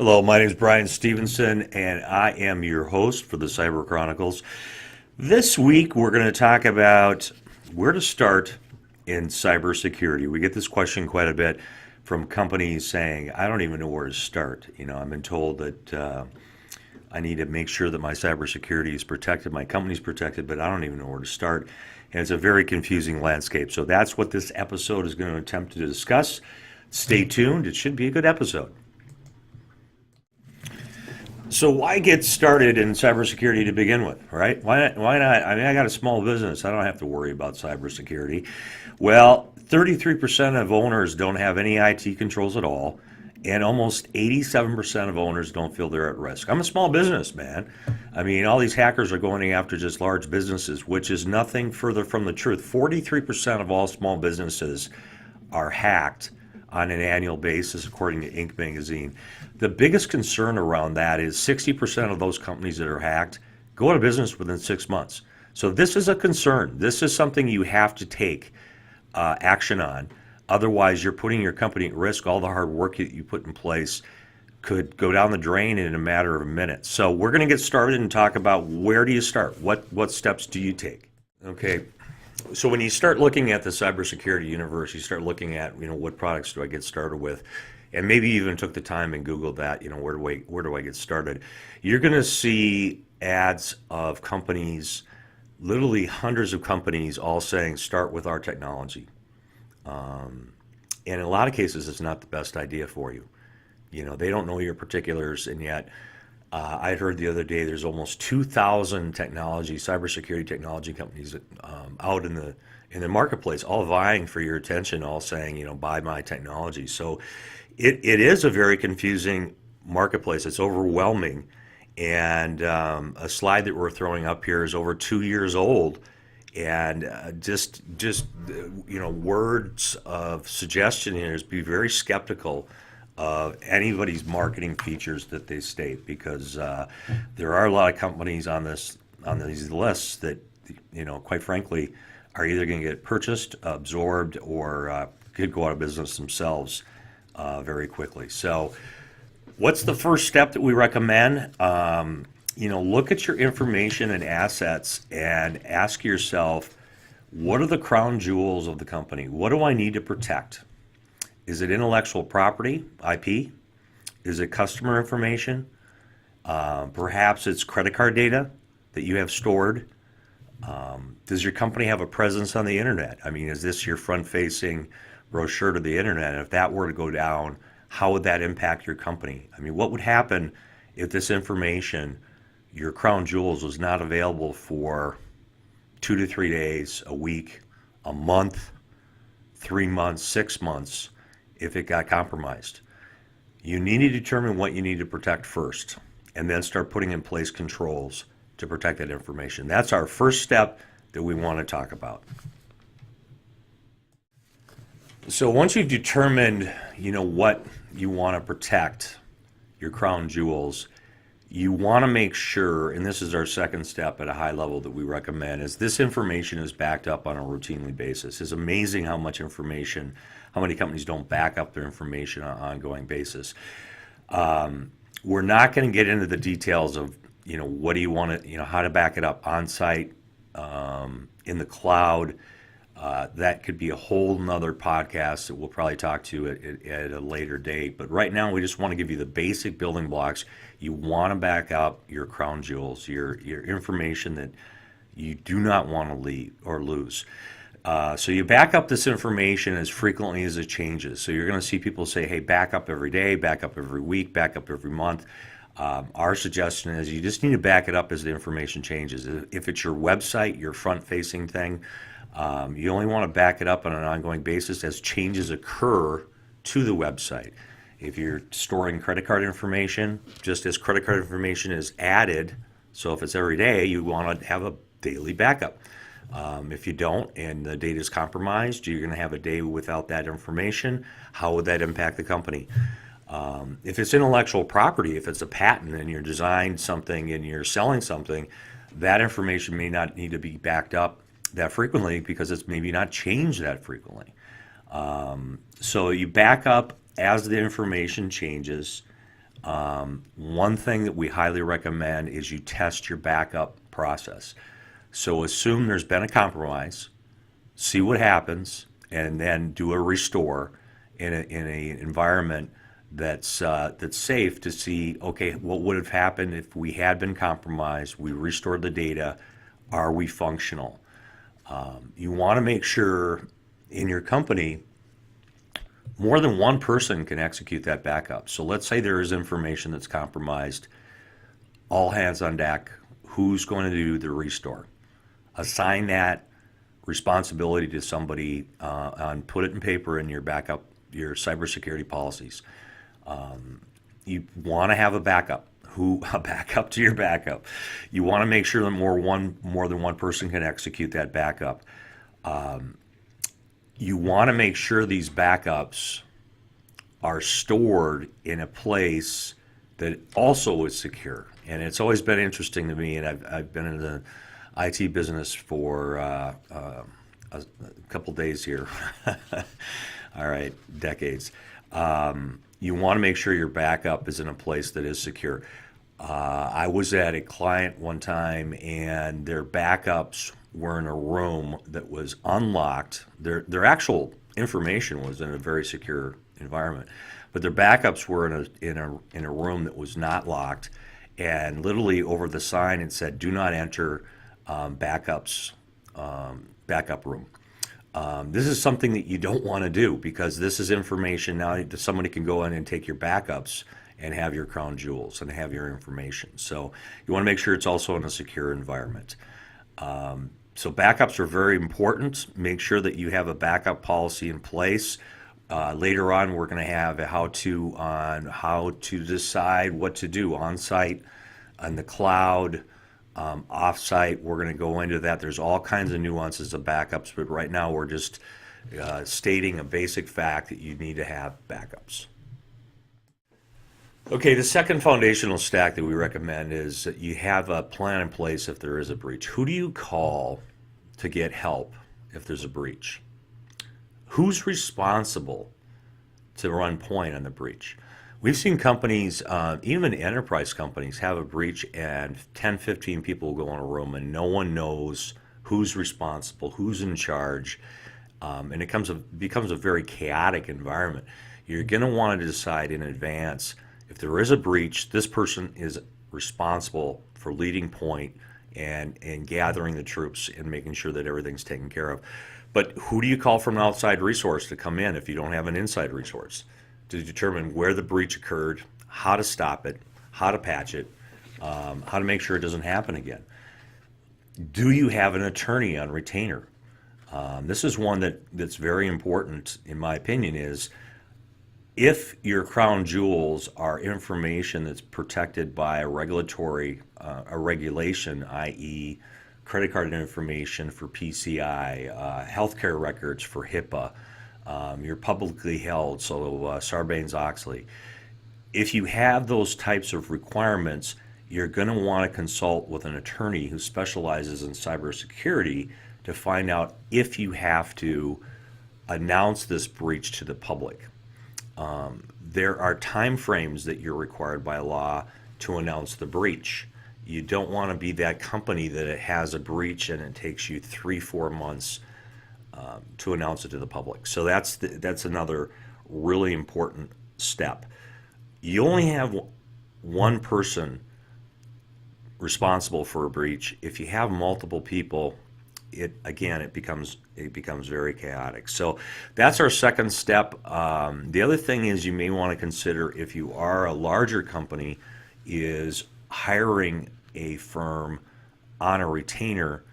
Hello, my name is Brian Stevenson, and I am your host for the Cyber Chronicles. This week, we're going to talk about where to start in cybersecurity. We get this question quite a bit from companies saying, I don't even know where to start. I've been told that I need to make sure that my cybersecurity is protected, my company's protected, but I don't even know where to start. And it's a very confusing landscape. So that's what this episode is going to attempt to discuss. Stay tuned. It should be a good episode. So why get started in cybersecurity to begin with, right? Why not? I mean, I got a small business. I don't have to worry about cybersecurity. Well, 33% of owners don't have any IT controls at all, and almost 87% of owners don't feel they're at risk. I'm a small business, man. I mean, all these hackers are going after just large businesses, which is nothing further from the truth. 43% of all small businesses are hacked on an annual basis, according to Inc. magazine. The biggest concern around that is 60% of those companies that are hacked go out of business within 6 months. So this is a concern. This is something you have to take action on. Otherwise, you're putting your company at risk. All the hard work that you put in place could go down the drain in a matter of minutes. So we're going to get started and talk about where do you start? What steps do you take? Okay. So when you start looking at the cybersecurity universe, you start looking at, what products do I get started with? And maybe you even took the time and Googled that, where do I get started? You're going to see ads of companies, literally hundreds of companies, all saying, start with our technology. And in a lot of cases, it's not the best idea for you. They don't know your particulars, and yet I heard the other day there's almost 2,000 cybersecurity technology companies out in the marketplace, all vying for your attention, all saying, buy my technology. So it is a very confusing marketplace. It's overwhelming. And a slide that we're throwing up here is over 2 years old. And just words of suggestion here is be very skeptical of anybody's marketing features that they state, because there are a lot of companies on these lists that, quite frankly, are either going to get purchased, absorbed, or could go out of business themselves very quickly. So what's the first step that we recommend? Look at your information and assets and ask yourself, what are the crown jewels of the company? What do I need to protect? Is it intellectual property, IP? Is it customer information? Perhaps it's credit card data that you have stored. Does your company have a presence on the internet? I mean, is this your front-facing brochure to the internet? And if that were to go down, how would that impact your company? I mean, what would happen if this information, your crown jewels, was not available for 2 to 3 days, a week, a month, 3 months, 6 months, if it got compromised? You need to determine what you need to protect first, and then start putting in place controls to protect that information. That's our first step that we want to talk about. So once you've determined, what you want to protect, your crown jewels, you want to make sure, and this is our second step at a high level that we recommend, is this information is backed up on a routinely basis. It's amazing how many companies don't back up their information on an ongoing basis. We're not going to get into the details of, what do you want to, how to back it up on site, in the cloud. That could be a whole nother podcast that we'll probably talk to at a later date. But right now, we just want to give you the basic building blocks. You want to back up your crown jewels, your information that you do not want to leave or lose. So you back up this information as frequently as it changes. So you're going to see people say, hey, back up every day, back up every week, back up every month. Our suggestion is you just need to back it up as the information changes. If it's your website, your front-facing thing, you only want to back it up on an ongoing basis as changes occur to the website. If you're storing credit card information, just as credit card information is added, so if it's every day, you want to have a daily backup. If you don't and the data is compromised, you're going to have a day without that information. How would that impact the company? If it's intellectual property, if it's a patent and you're designing something and you're selling something, that information may not need to be backed up that frequently because it's maybe not changed that frequently. So you back up as the information changes. One thing that we highly recommend is you test your backup process. So assume there's been a compromise, see what happens, and then do a restore in a environment that's safe to see, okay, what would have happened if we had been compromised, we restored the data, are we functional? You want to make sure in your company more than one person can execute that backup. So let's say there is information that's compromised, all hands on deck, who's going to do the restore? Assign that responsibility to somebody, and put it in paper in your backup, your cybersecurity policies. You want to have a backup. A backup to your backup. You want to make sure that more than one person can execute that backup. You want to make sure these backups are stored in a place that also is secure. And it's always been interesting to me, and I've been in the IT business for a couple days here. All right, decades. You want to make sure your backup is in a place that is secure. I was at a client one time, and their backups were in a room that was unlocked. Their actual information was in a very secure environment, but their backups were in a room that was not locked, and literally over the sign it said, "Do not enter backup room." This is something that you don't want to do, because this is information now that somebody can go in and take your backups and have your crown jewels and have your information. So you want to make sure it's also in a secure environment. So backups are very important. Make sure that you have a backup policy in place. Later on, we're going to have a how-to on how to decide what to do on-site, on the cloud, off-site. We're going to go into that. There's all kinds of nuances of backups, but right now we're just stating a basic fact that you need to have backups. Okay, the second foundational stack that we recommend is that you have a plan in place if there is a breach. Who do you call to get help if there's a breach? Who's responsible to run point on the breach? We've seen companies, even enterprise companies, have a breach and 10, 15 people go in a room and no one knows who's responsible, who's in charge, and it becomes a very chaotic environment. You're going to want to decide in advance, if there is a breach, this person is responsible for leading point and gathering the troops and making sure that everything's taken care of. But who do you call from an outside resource to come in if you don't have an inside resource to determine where the breach occurred, how to stop it, how to patch it, how to make sure it doesn't happen again? Do you have an attorney on retainer? This is one that's very important, in my opinion, is if your crown jewels are information that's protected by a regulation, i.e. credit card information for PCI, healthcare records for HIPAA, you're publicly held, so Sarbanes-Oxley. If you have those types of requirements, you're going to want to consult with an attorney who specializes in cybersecurity to find out if you have to announce this breach to the public. There are time frames that you're required by law to announce the breach. You don't want to be that company that it has a breach and it takes you 3-4 months to announce it to the public. So that's another really important step. You only have one person responsible for a breach. If you have multiple people, it becomes very chaotic. So that's our second step. The other thing is you may want to consider, if you are a larger company, is hiring a firm on a retainer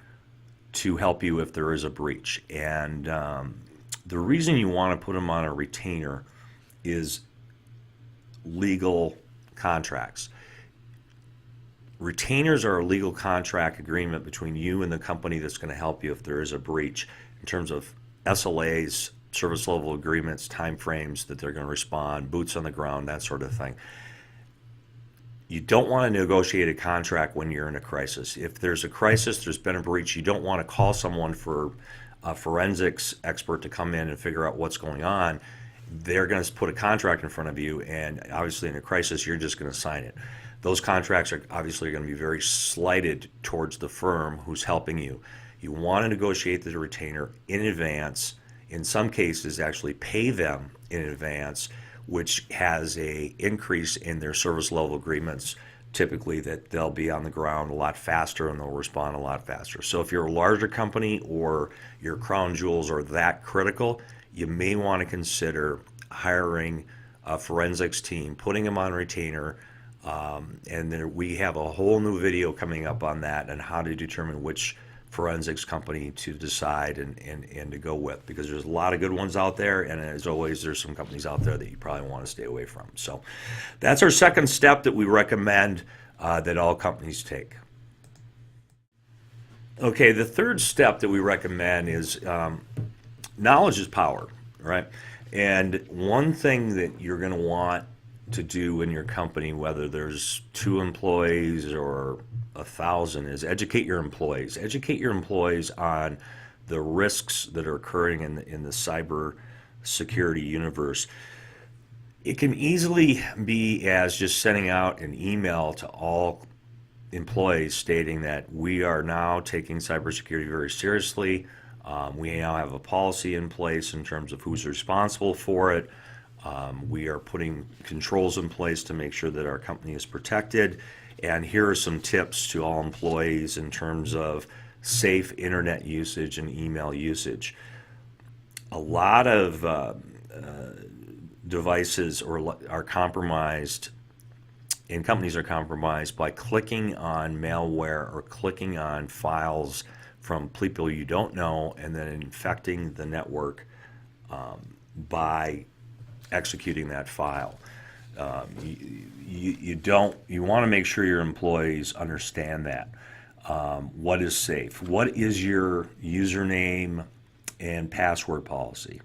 to help you if there is a breach. And the reason you want to put them on a retainer is legal contracts. Retainers are a legal contract agreement between you and the company that's going to help you if there is a breach, in terms of SLAs, service level agreements, time frames that they're going to respond, boots on the ground, that sort of thing. You don't want to negotiate a contract when you're in a crisis. If there's a crisis, there's been a breach, you don't want to call someone for a forensics expert to come in and figure out what's going on they're going to put a contract in front of you, and obviously in a crisis, you're just going to sign it. Those contracts are obviously going to be very slighted towards the firm who's helping you. You want to negotiate the retainer in advance. In some cases, actually pay them in advance, which has a increase in their service level agreements. Typically, that they'll be on the ground a lot faster and they'll respond a lot faster. So if you're a larger company or your crown jewels are that critical, you may want to consider hiring a forensics team, putting them on retainer, and then we have a whole new video coming up on that and how to determine which forensics company to decide and to go with, because there's a lot of good ones out there, and as always, there's some companies out there that you probably want to stay away from. So that's our second step that we recommend that all companies take. Okay, the third step that we recommend is knowledge is power, right? And one thing that you're going to want to do in your company, whether there's 2 employees or 1,000, is educate your employees. Educate your employees on the risks that are occurring in the cyber security universe. It can easily be as just sending out an email to all employees stating that we are now taking cybersecurity very seriously. We now have a policy in place in terms of who's responsible for it. We are putting controls in place to make sure that our company is protected. And here are some tips to all employees in terms of safe internet usage and email usage. A lot of devices are compromised, and companies are compromised by clicking on malware or clicking on files from people you don't know and then infecting the network by executing that file. You want to make sure your employees understand that. What is safe? What is your username and password policy?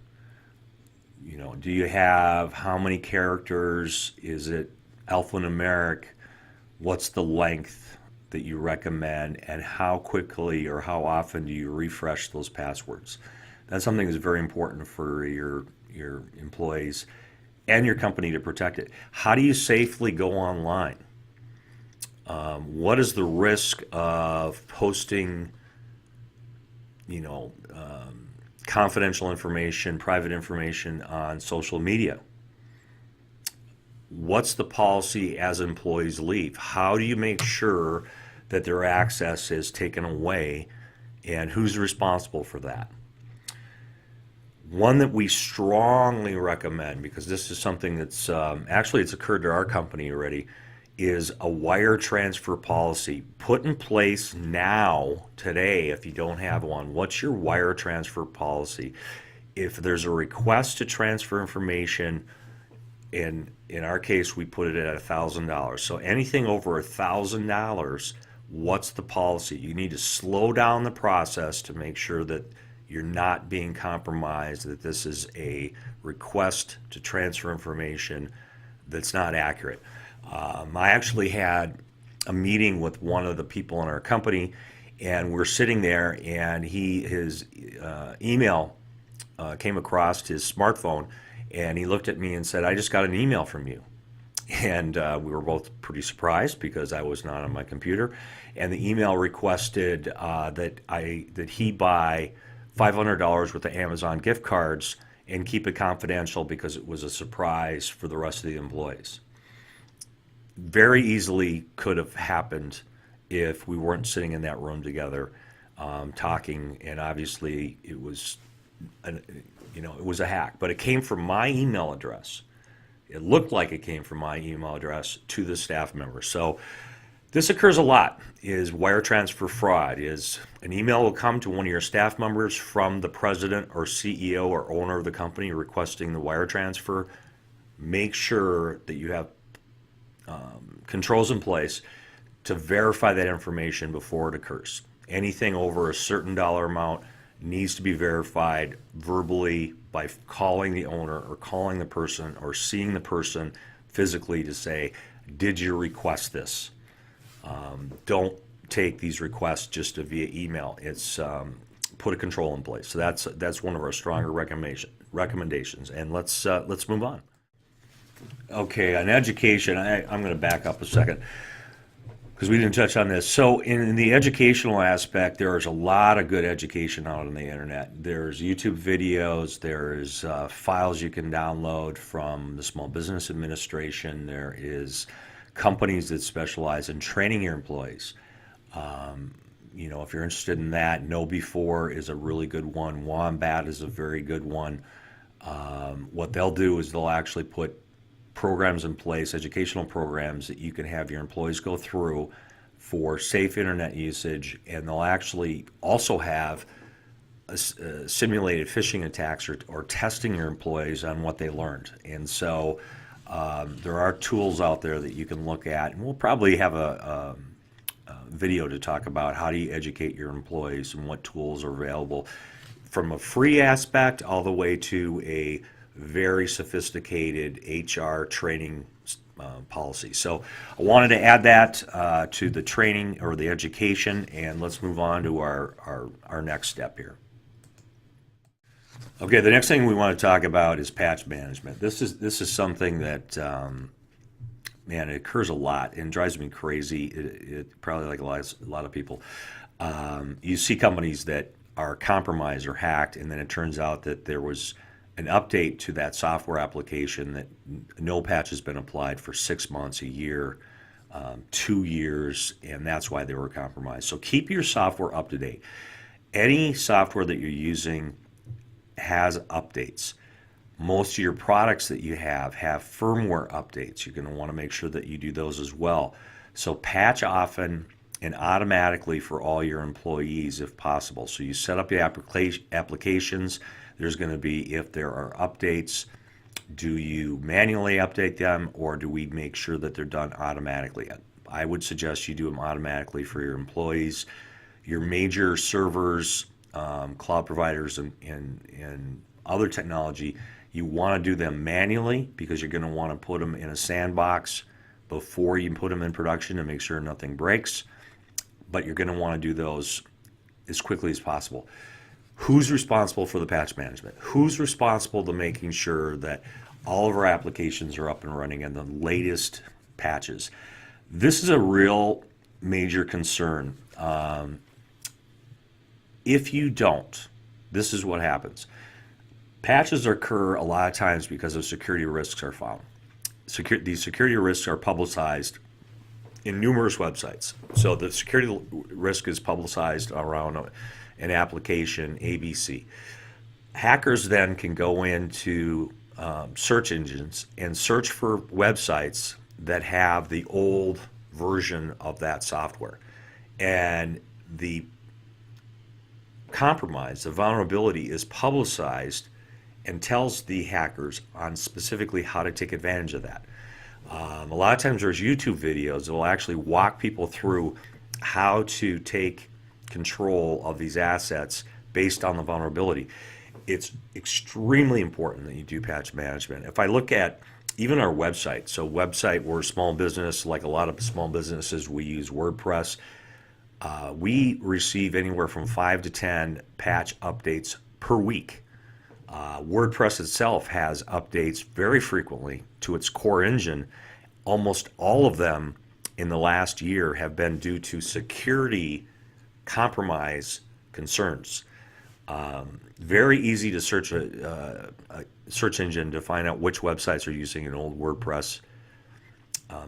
You know, do you have how many characters? Is it alphanumeric? What's the length that you recommend, and how quickly or how often do you refresh those passwords? That's something that's very important for your employees and your company to protect it. How do you safely go online? What is the risk of posting, confidential information, private information on social media? What's the policy as employees leave? How do you make sure that their access is taken away, and who's responsible for that? One that we strongly recommend, because this is something that's actually it's occurred to our company already, is a wire transfer policy. Put in place now, today, if you don't have one. What's your wire transfer policy? If there's a request to transfer information, in our case, we put it at $1,000. So anything over $1,000, what's the policy? You need to slow down the process to make sure that you're not being compromised, that this is a request to transfer information that's not accurate. I actually had a meeting with one of the people in our company, and we're sitting there, and his email came across his smartphone, and he looked at me and said, "I just got an email from you." And we were both pretty surprised because I was not on my computer. And the email requested that he buy $500 worth of Amazon gift cards and keep it confidential because it was a surprise for the rest of the employees. Very easily could have happened if we weren't sitting in that room together talking, and obviously it was a hack, but it came from my email address. It looked like it came from my email address to the staff member. So this occurs a lot, is wire transfer fraud. Is an email will come to one of your staff members from the president or CEO or owner of the company requesting the wire transfer. Make sure that you have controls in place to verify that information before it occurs. Anything over a certain dollar amount needs to be verified verbally by calling the owner or calling the person or seeing the person physically to say, did you request this? Don't take these requests just via email. It's put a control in place. So that's one of our stronger recommendations. And let's move on. Okay, on education, I'm going to back up a second because we didn't touch on this. So in the educational aspect, there's a lot of good education out on the internet. There's YouTube videos, there's files you can download from the Small Business Administration. There is companies that specialize in training your employees. If you're interested in that, Know Before is a really good one. Wombat is a very good one. What they'll do is they'll actually put programs in place, educational programs that you can have your employees go through for safe internet usage, and they'll actually also have simulated phishing attacks or testing your employees on what they learned. And so there are tools out there that you can look at, and we'll probably have a video to talk about how do you educate your employees and what tools are available from a free aspect all the way to a very sophisticated HR training policy. So I wanted to add that to the training or the education, and let's move on to our next step here. Okay, the next thing we want to talk about is patch management. This is something that man, it occurs a lot and drives me crazy. It probably like a lot of people. You see companies that are compromised or hacked, and then it turns out that there was an update to that software application that no patch has been applied for 6 months, a year, 2 years, and that's why they were compromised. So keep your software up to date. Any software that you're using has updates. Most of your products that you have firmware updates. You're going to want to make sure that you do those as well. So patch often and automatically for all your employees if possible. So you set up your applications. There's going to be, if there are updates, do you manually update them, or do we make sure that they're done automatically? I would suggest you do them automatically for your employees. Your major servers, cloud providers, and other technology, you want to do them manually because you're going to want to put them in a sandbox before you put them in production to make sure nothing breaks. But you're going to want to do those as quickly as possible. Who's responsible for the patch management? Who's responsible to making sure that all of our applications are up and running and the latest patches? This is a real major concern. If you don't, this is what happens. Patches occur a lot of times because of security risks are found. These security risks are publicized in numerous websites. So the security risk is publicized around an application, ABC. Hackers then can go into search engines and search for websites that have the old version of that software. And the compromise, the vulnerability is publicized and tells the hackers on specifically how to take advantage of that. A lot of times there's YouTube videos that will actually walk people through how to take control of these assets based on the vulnerability. It's extremely important that you do patch management. If I look at even our website, so website, we're a small business, like a lot of small businesses, we use WordPress. We receive anywhere from 5 to 10 patch updates per week. WordPress itself has updates very frequently to its core engine. Almost all of them in the last year have been due to security compromise concerns. Very easy to search a search engine to find out which websites are using an old WordPress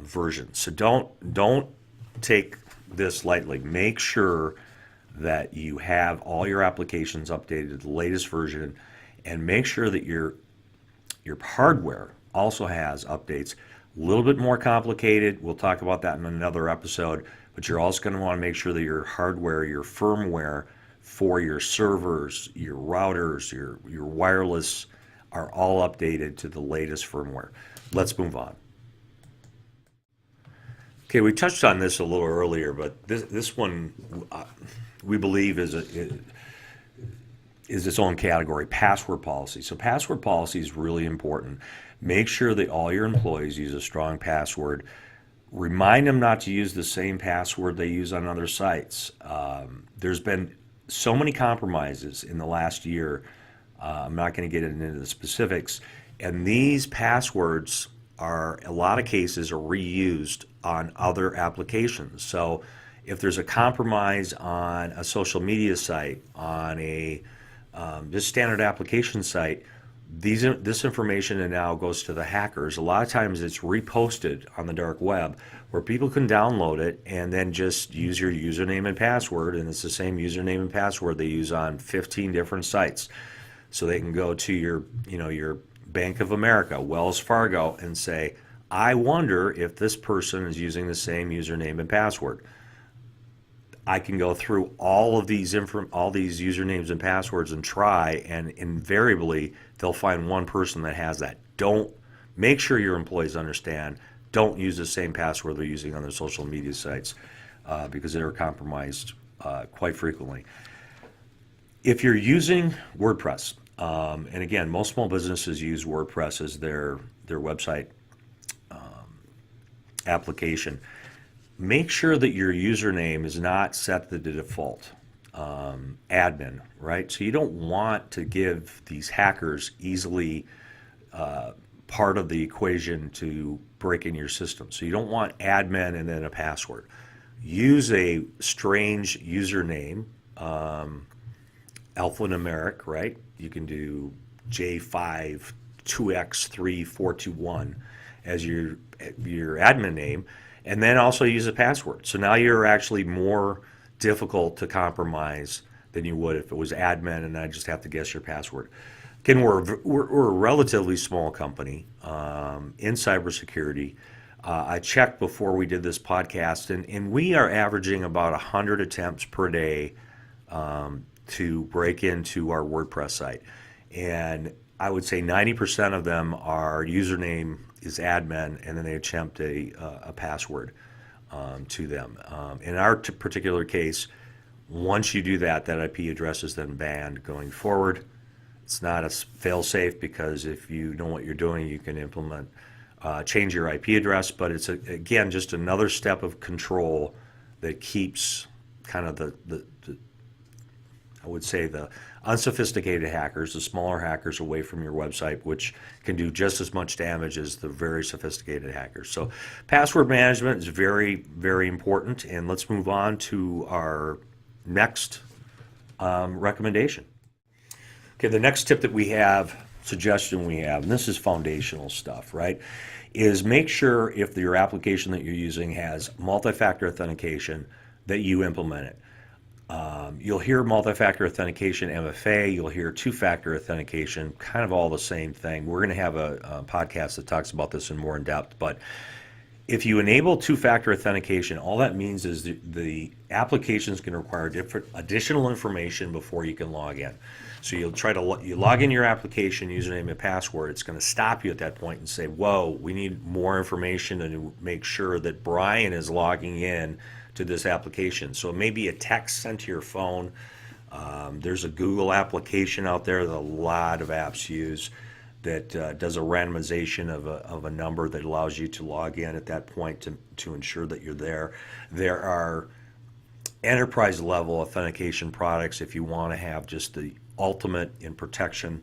version. So don't take this lightly. Make sure that you have all your applications updated to the latest version, and make sure that your hardware also has updates. A little bit more complicated. We'll talk about that in another episode, but you're also going to want to make sure that your hardware, your firmware for your servers, your routers, your wireless are all updated to the latest firmware. Let's move on. Okay, we touched on this a little earlier, but this one we believe is its own category, password policy. So password policy is really important. Make sure that all your employees use a strong password. Remind them not to use the same password they use on other sites. There's been so many compromises in the last year I'm not going to get into the specifics. And these passwords are, a lot of cases, are reused on other applications. So if there's a compromise on a social media site, on a just standard application site, this information now goes to the hackers. A lot of times it's reposted on the dark web where people can download it and then just use your username and password, and it's the same username and password they use on 15 different sites. So they can go to your Bank of America, Wells Fargo, and say, I wonder if this person is using the same username and password. I can go through all these usernames and passwords and try, and invariably they'll find one person that has that. Don't make sure your employees understand. Don't use the same password they're using on their social media sites because they're compromised quite frequently. If you're using WordPress, and again, most small businesses use WordPress as their website application. Make sure that your username is not set to the default admin, right? So you don't want to give these hackers easily part of the equation to break in your system. So you don't want admin and then a password. Use a strange username, alphanumeric, right? You can do J5 2x3421 as your admin name, and then also use a password. So now you're actually more difficult to compromise than you would if it was admin and I just have to guess your password. Again, we're a relatively small company in cybersecurity. I checked before we did this podcast, and we are averaging about 100 attempts per day to break into our WordPress site. And I would say 90% of them are username is admin, and then they attempt a password to them. In our particular case, once you do that, that IP address is then banned going forward. It's not a fail-safe because if you know what you're doing, you can implement, change your IP address, but it's, again, just another step of control that keeps kind of I would say the unsophisticated hackers, the smaller hackers, away from your website, which can do just as much damage as the very sophisticated hackers. So password management is very, very important. And let's move on to our next recommendation. Okay, the next tip that we have, suggestion we have, and this is foundational stuff, right, is make sure if your application that you're using has multi-factor authentication that you implement it. You'll hear multi-factor authentication, MFA, you'll hear two-factor authentication, kind of all the same thing. We're going to have a podcast that talks about this in more in depth, but if you enable two-factor authentication, all that means is the application is going to require additional information before you can log in. So you log in your application, username and password, it's going to stop you at that point and say, whoa, we need more information to make sure that Brian is logging in to this application. So it may be a text sent to your phone. There's a Google application out there that a lot of apps use that does a randomization of a number that allows you to log in at that point to ensure that you're there. There are enterprise level authentication products if you want to have just the ultimate in protection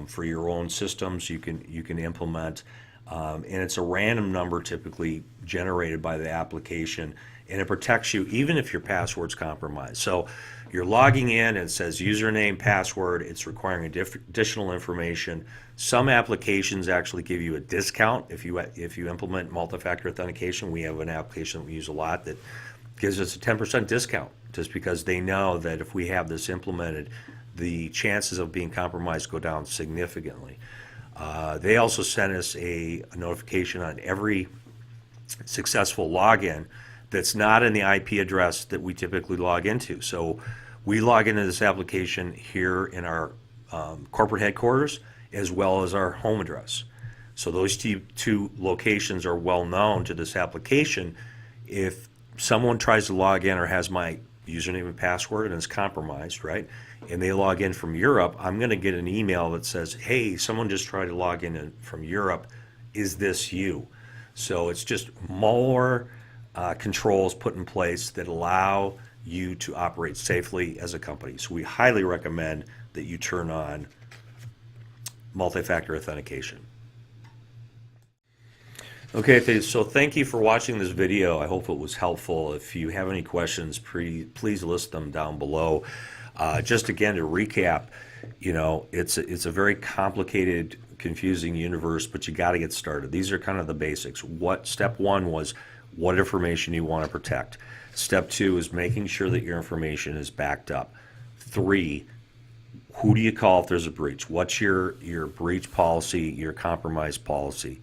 for your own systems. You can implement, and it's a random number typically generated by the application, and it protects you even if your password's compromised. So you're logging in and it says username, password, it's requiring additional information. Some applications actually give you a discount if you implement multi-factor authentication. We have an application that we use a lot that gives us a 10% discount just because they know that if we have this implemented, the chances of being compromised go down significantly. They also send us a notification on every successful login that's not in the IP address that we typically log into. So we log into this application here in our corporate headquarters as well as our home address. So those two locations are well known to this application. If someone tries to log in or has my username and password and is compromised, right, and they log in from Europe, I'm going to get an email that says, hey, someone just tried to log in from Europe. Is this you? So it's just more controls put in place that allow you to operate safely as a company. So we highly recommend that you turn on multi-factor authentication. Okay, so thank you for watching this video. I hope it was helpful. If you have any questions, please list them down below. Just again to recap, it's a very complicated, confusing universe, but you got to get started. These are kind of the basics. Step one was what information you want to protect. Step two is making sure that your information is backed up. 3, who do you call if there's a breach? What's your breach policy, your compromise policy?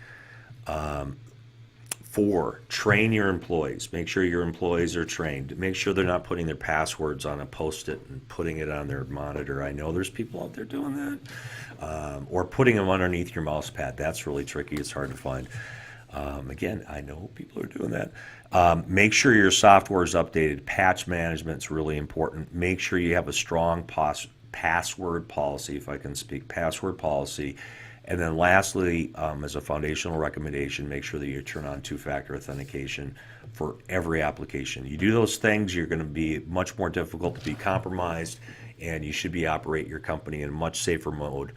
4, train your employees. Make sure your employees are trained. Make sure they're not putting their passwords on a Post-it and putting it on their monitor. I know there's people out there doing that. Or putting them underneath your mouse pad. That's really tricky. It's hard to find. Again, I know people are doing that. Make sure your software is updated. Patch management is really important. Make sure you have a strong password policy, if I can speak, password policy. And then lastly, as a foundational recommendation, make sure that you turn on two-factor authentication for every application. You do those things, you're going to be much more difficult to be compromised, and you should be operate your company in a much safer mode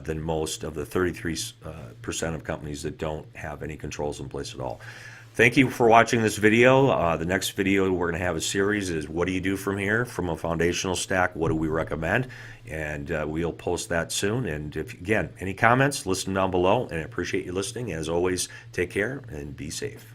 than most of the 33% of companies that don't have any controls in place at all. Thank you for watching this video. The next video we're going to have a series is what do you do from here, from a foundational stack, what do we recommend? And we'll post that soon. And if, again, any comments, listen down below, and I appreciate you listening. As always, take care and be safe.